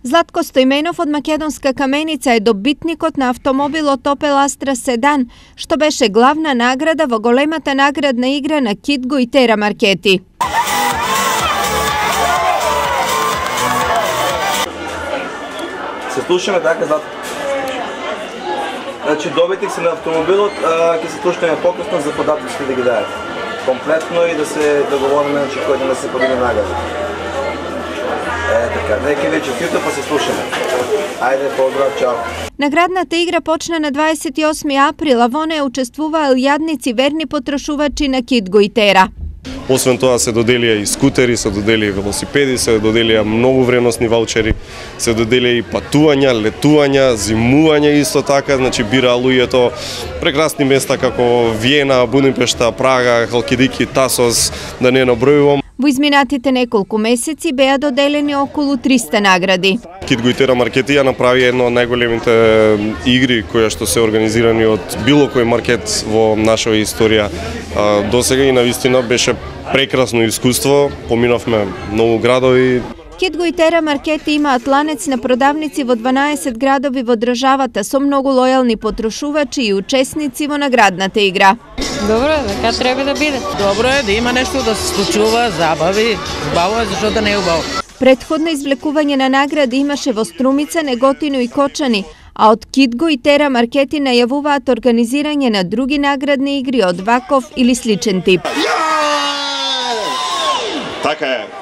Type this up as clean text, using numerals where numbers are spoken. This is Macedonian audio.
Златко Стојменов од Македонска Каменица е добитникот на автомобилот Opel Astra Sedan, што беше главна награда во големата наградна игра на Kitgo и Terra маркети. Се слушаме така, Златко. Значи, добитник си на автомобилот, ќе се слушаме покасно за податоците да ги дајат. Комплетно и да се договориме кој да не се подели награда. Така, нека ви честито, па се слушаме. Ајде, поздрав, чао. Наградната игра почна на 28 април, а во неја учествуваа илјадници верни потрошувачи на Kitgo и Terra. Освен тоа се доделија и скутери, се доделија и велосипеди, се доделија многу вредносни ваучери, се доделија и патувања, летувања, зимување исто така, значи бираа луѓето прекрасни места како Виена, Будимпешта, Прага, Халкидики, Тасос, да не набројувам. Во изминатите неколку месеци беа доделени околу 300 награди. Kitgo и Terra маркети ја направи едно од најголемите игри која што се организирани од било кој маркет во нашава историја досега и навистина беше прекрасно искуство, поминавме многу градови. Kitgo и Terra маркети имаат ланец на продавници во 12 градови во државата со многу лојални потрошувачи и учесници во наградната игра. Добро е, така треба да биде. Добро е да има нешто да се случува, забави, убаво е, зашто да не е убаво. Предходно извлекување на награди имаше во Струмица, Неготино и Кочани, а од Kitgo и Terra маркети најавуваат организирање на други наградни игри од ваков или сличен тип. Така е.